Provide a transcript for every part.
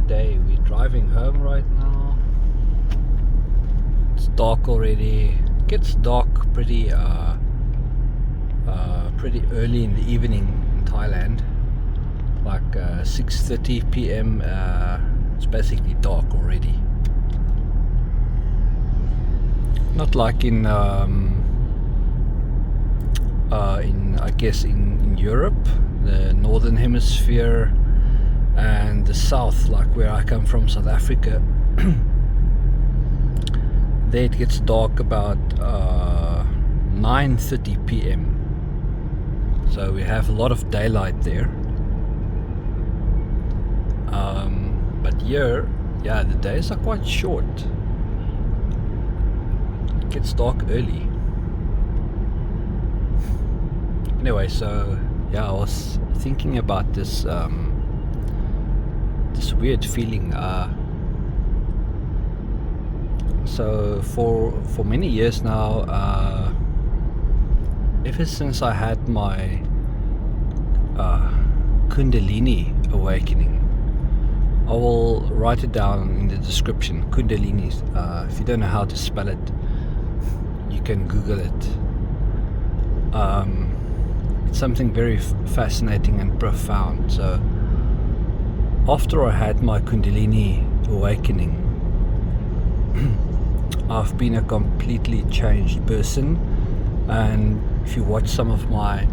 day. We're driving home right now. It's dark already. It gets dark pretty early in the evening in Thailand, like 6:30 p.m. It's basically dark already. Not like in I guess in Europe, the northern hemisphere, and the south, like where I come from, South Africa. There it gets dark about 9:30 p.m. So we have a lot of daylight there. But here, yeah, the days are quite short. It gets dark early. Anyway, so yeah, I was thinking about this this weird feeling. So for many years now, ever since I had my Kundalini awakening, I will write it down in the description. Kundalini. If you don't know how to spell it, you can Google it. It's something very fascinating and profound. So after I had my Kundalini awakening, I've been a completely changed person. And if you watch some of my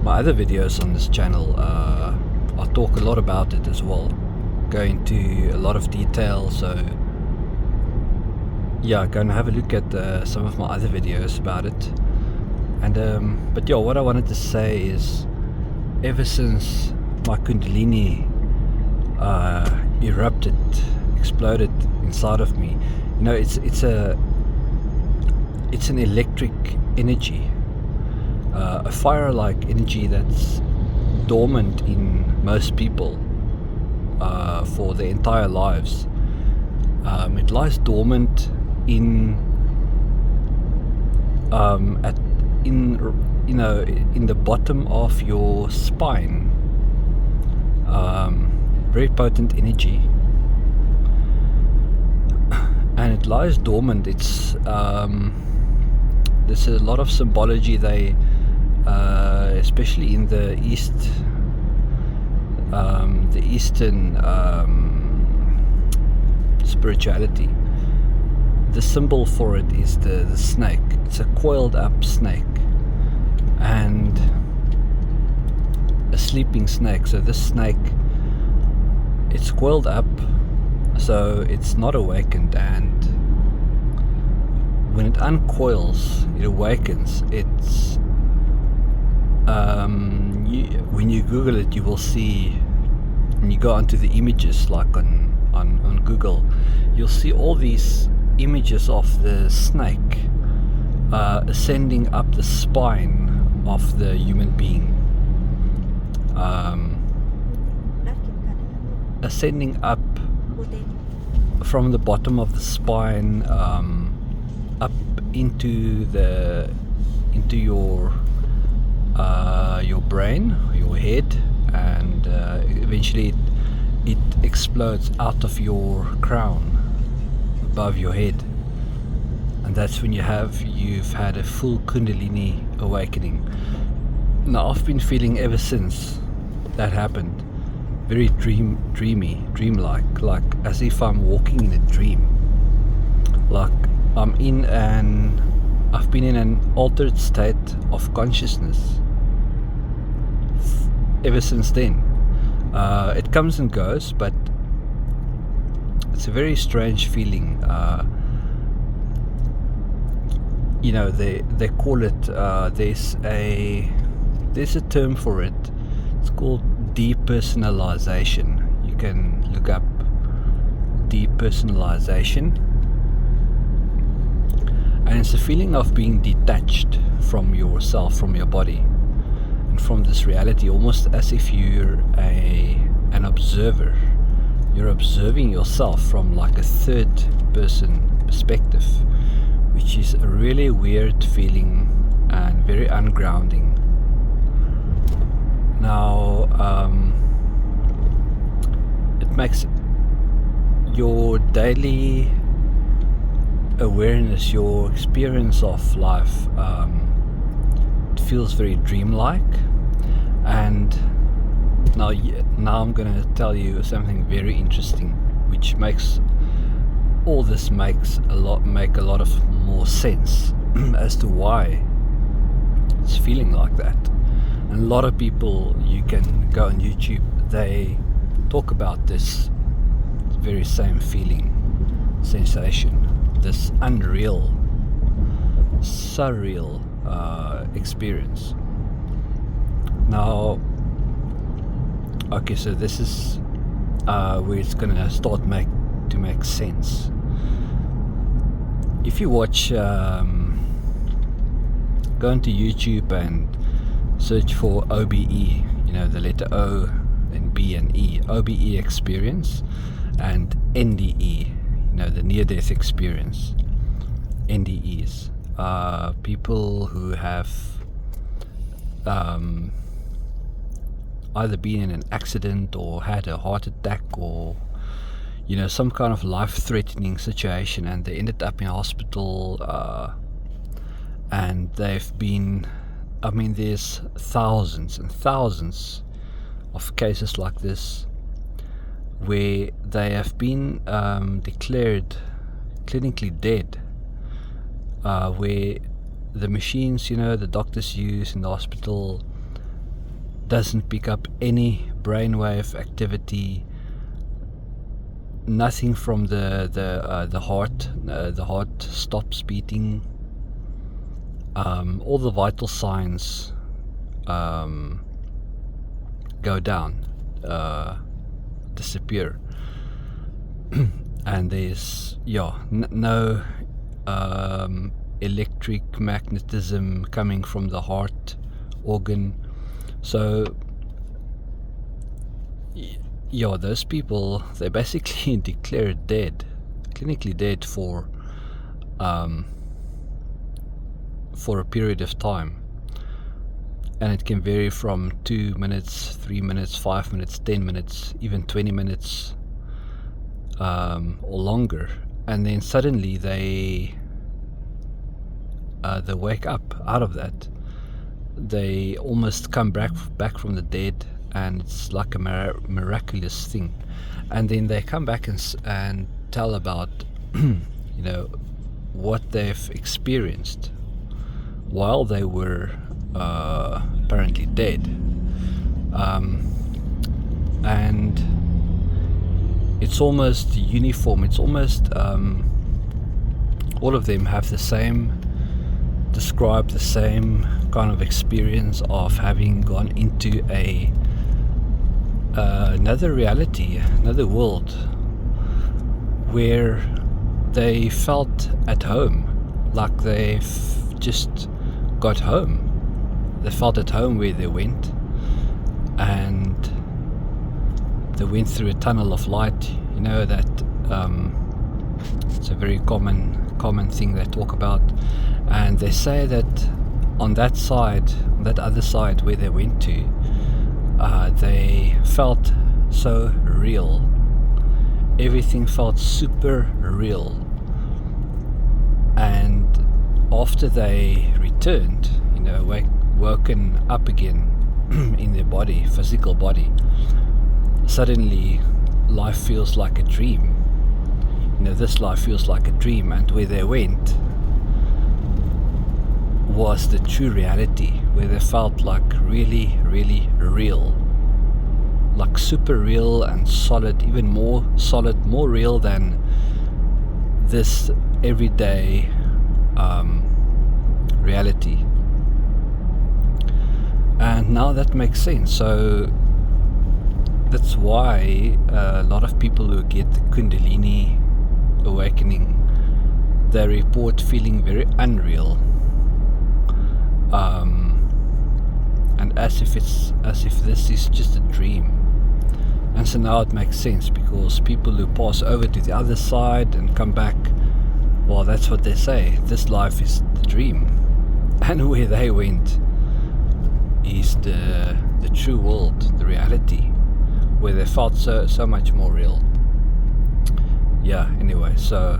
other videos on this channel, I talk a lot about it as well, go into a lot of detail. So yeah, go and have a look at some of my other videos about it. And but yeah, what I wanted to say is, ever since my Kundalini erupted, exploded inside of me, you know, it's an electric energy, a fire-like energy that's dormant in most people for their entire lives. It lies dormant in the bottom of your spine. Very potent energy, and it lies dormant. It's there's a lot of symbology. They especially in the Eastern spirituality, the symbol for it is the snake. It's a coiled up snake and a sleeping snake. So this snake, it's coiled up, so it's not awakened, and when it uncoils, it awakens. It's when you Google it, you will see, when you go onto the images, like on Google, you'll see all these images of the snake ascending up the spine of the human being, ascending up from the bottom of the spine, up into your brain, your head, and eventually it explodes out of your crown above your head, and that's when you've had a full Kundalini awakening. Now I've been feeling ever since that happened very dreamlike, like as if I'm walking in a dream, like I've been in an altered state of consciousness ever since then. It comes and goes, but it's a very strange feeling. They call it, there's a term for it. It's called depersonalization. You can look up depersonalization, and it's a feeling of being detached from yourself, from your body, and from this reality, almost as if you're an observer. You're observing yourself from like a third person perspective, which is a really weird feeling and very ungrounding. Now it makes your daily awareness, your experience of life, it feels very dreamlike. And now I'm going to tell you something very interesting, which makes all this make a lot of more sense as to why it's feeling like that. And a lot of people, you can go on YouTube, they talk about this very same feeling, sensation, this unreal, surreal experience. Now, okay, so this is where it's gonna start to make sense. If you watch, go into YouTube and search for OBE, the letter O and B and E, OBE experience, and NDE, the near-death experience. NDEs are people who have either been in an accident or had a heart attack or some kind of life-threatening situation, and they ended up in hospital, and they've been, there's thousands and thousands of cases like this where they have been declared clinically dead, where the machines the doctors use in the hospital doesn't pick up any brainwave activity, nothing from the heart. The heart stops beating. All the vital signs go down, disappear, and there's no electric magnetism coming from the heart organ. So those people, they basically declared dead, clinically dead for a period of time, and it can vary from 2 minutes, 3 minutes, 5 minutes, 10 minutes, even 20 minutes, or longer, and then suddenly they wake up out of that. They almost come back from the dead, and it's like a miraculous thing. And then they come back and tell about what they've experienced while they were apparently dead, and it's almost uniform. It's almost all of them have describe the same kind of experience of having gone into another reality, another world, where they felt at home, like they've just got home. They felt at home where they went, and they went through a tunnel of light. That it's a very common thing they talk about, and they say that on that other side where they went to, they felt so real. Everything felt super real, and after they returned, woken up again in their body, physical body, suddenly life feels like a dream. This life feels like a dream, and where they went was the true reality, where they felt like really, really real, like super real and solid, even more solid, more real than this everyday reality. And now that makes sense. So that's why a lot of people who get the Kundalini awakening, they report feeling very unreal, and as if this is just a dream. And so now it makes sense, because people who pass over to the other side and come back, well, that's what they say, this life is the dream, and where they went is the true world, the reality, where they felt so much more real. Yeah, anyway, so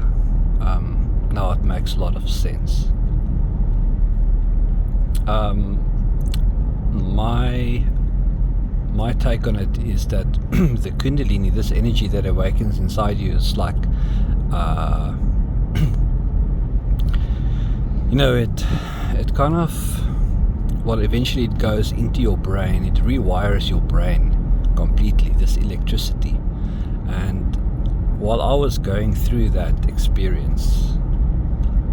now it makes a lot of sense. My take on it is that the Kundalini, this energy that awakens inside you, is like it kind of, well, eventually it goes into your brain, it rewires your brain completely, this electricity. And while I was going through that experience,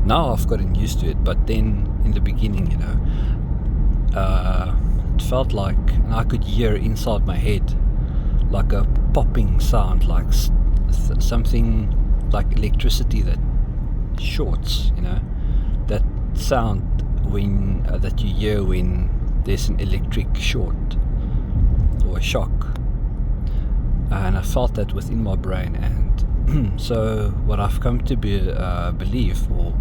now I've gotten used to it, but then in the beginning, it felt like, and I could hear inside my head like a popping sound, like something like electricity that shorts, that sound when that you hear when there's an electric short or a shock. And I felt that within my brain, and so what I've come to believe or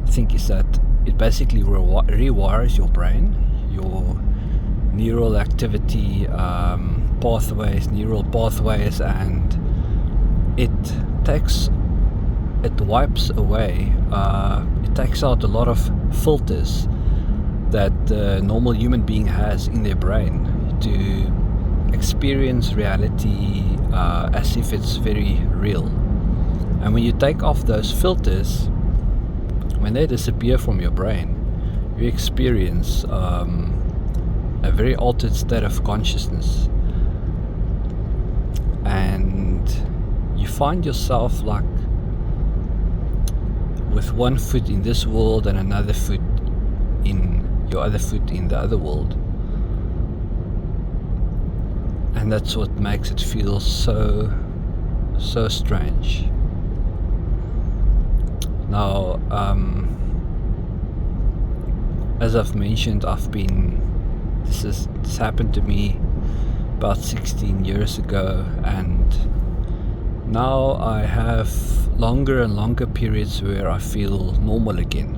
think is that it basically rewires your brain, your neural activity neural pathways, and it wipes away, it takes out a lot of filters that the normal human being has in their brain to experience reality as if it's very real. And when you take off those filters, when they disappear from your brain, you experience a very altered state of consciousness, and you find yourself like with one foot in this world and another foot in your other foot in the other world. And that's what makes it feel so strange. Now, as I've mentioned, this happened to me about 16 years ago, and now I have longer and longer periods where I feel normal again.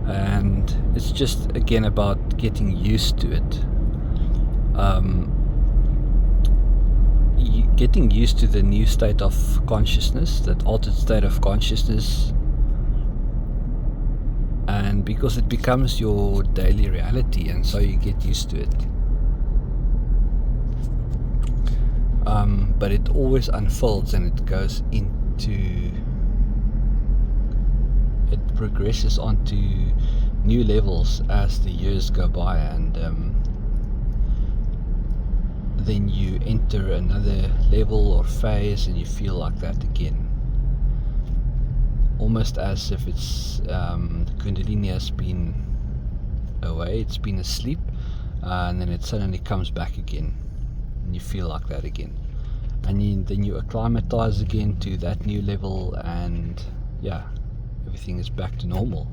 And it's just again about getting used to it. Getting used to the new state of consciousness, that altered state of consciousness, and because it becomes your daily reality, and so you get used to it. But it always unfolds, and it progresses onto new levels as the years go by, and then you enter another level or phase, and you feel like that again, almost as if it's the Kundalini has been away, it's been asleep, and then it suddenly comes back again, and you feel like that again, and then you acclimatize again to that new level, and yeah, everything is back to normal,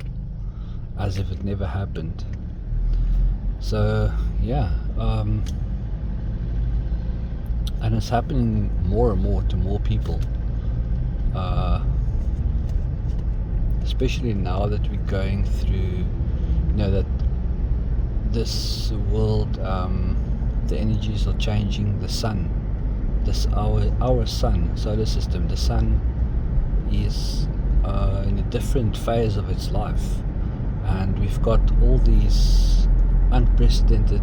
as if it never happened. So yeah, and it's happening more and more to more people, especially now that we're going through, that this world, the energies are changing. The sun, our sun, solar system, the sun is in a different phase of its life, and we've got all these unprecedented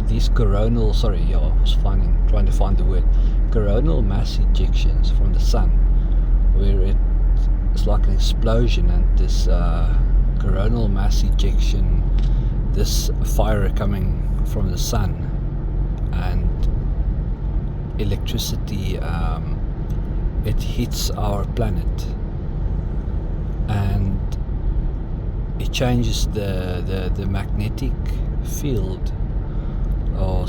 these coronal, I was trying to find the word, coronal mass ejections from the sun, where it's like an explosion, and this coronal mass ejection, this fire coming from the sun, and electricity, it hits our planet, and it changes the magnetic field or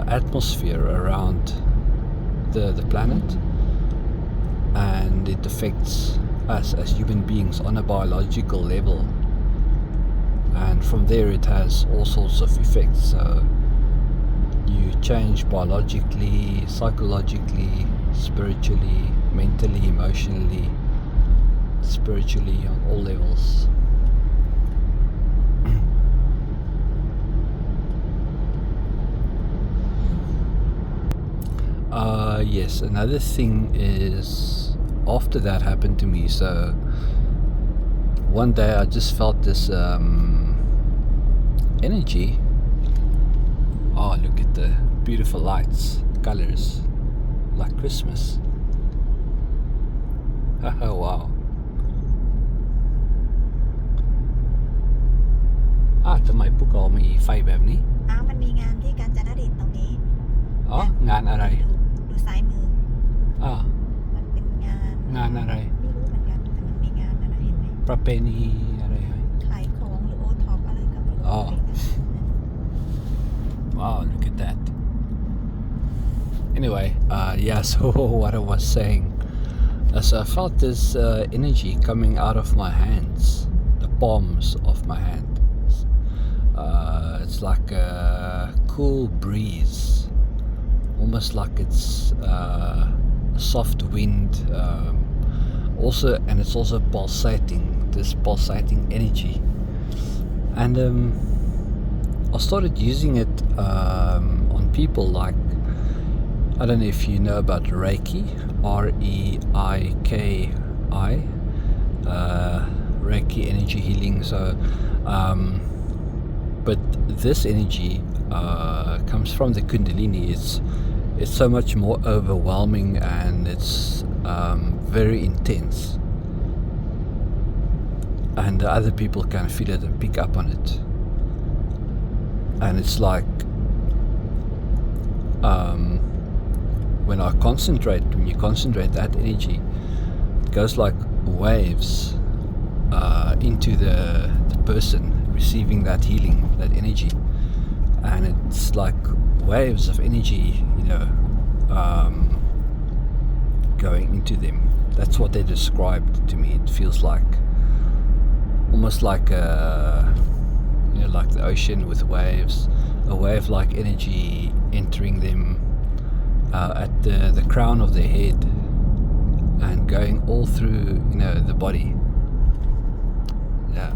atmosphere around the planet, and it affects us as human beings on a biological level, and from there it has all sorts of effects. So you change biologically, psychologically, spiritually, mentally, emotionally, spiritually, on all levels. Yes, another thing is after that happened to me, so one day I just felt this energy. Oh, look at the beautiful lights, colors, like Christmas. Oh, wow. ทำไมพวกเรามีไฟแบบนี้ มันมีงานที่กาญจนดิตตรงนี้ อ๋องานอะไร ดูซ้ายมือ มันเป็นงาน อะไร ไม่รู้เหมือนกันแต่มันมีงานนั่นนะเห็นไหม ประเพณีอะไรไหม ขายของหรือโอท็อปอะไรก็ไม่รู้ Wow, look at that. Anyway, yeah, so what I was saying, so I felt this energy coming out of my hands, the palms of my hands. It's like a cool breeze, almost like it's a soft wind, and it's also pulsating, this pulsating energy. And I started using it on people, like, I don't know if you know about Reiki, Reiki, Reiki energy healing. So, but this energy comes from the Kundalini. It's so much more overwhelming, and it's very intense. And other people can feel it and pick up on it. And it's like when you concentrate that energy, it goes like waves into the person receiving that healing, that energy. And it's like waves of energy, going into them. That's what they described to me. It feels like almost like like the ocean with waves, a wave-like energy entering them at the crown of their head and going all through, the body. Yeah.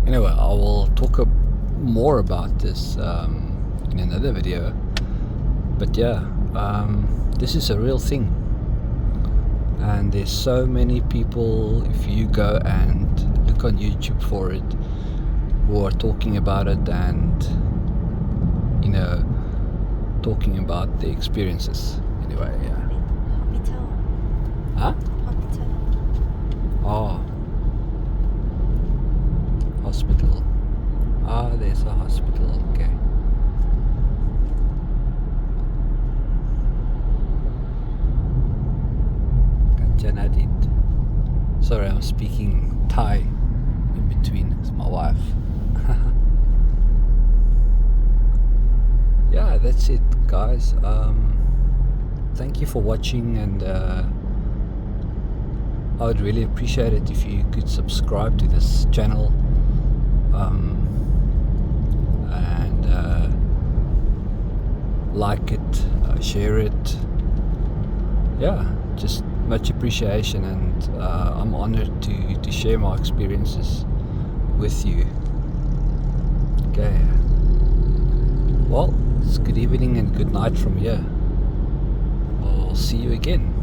Anyway, I will talk more about this in another video. But yeah, this is a real thing. And there's so many people, if you go and look on YouTube for it, who are talking about it and, talking about the experiences. Anyway, yeah. Hospital. Huh? Hospital. Oh. Hospital. There's a hospital, okay. Janadit. Sorry, I'm speaking Thai in between. It's my wife. Yeah, that's it, guys. Thank you for watching, and I would really appreciate it if you could subscribe to this channel, and like it, share it. Yeah, just much appreciation, and I'm honored to share my experiences with you. Okay. Well, it's good evening and good night from here. I'll see you again.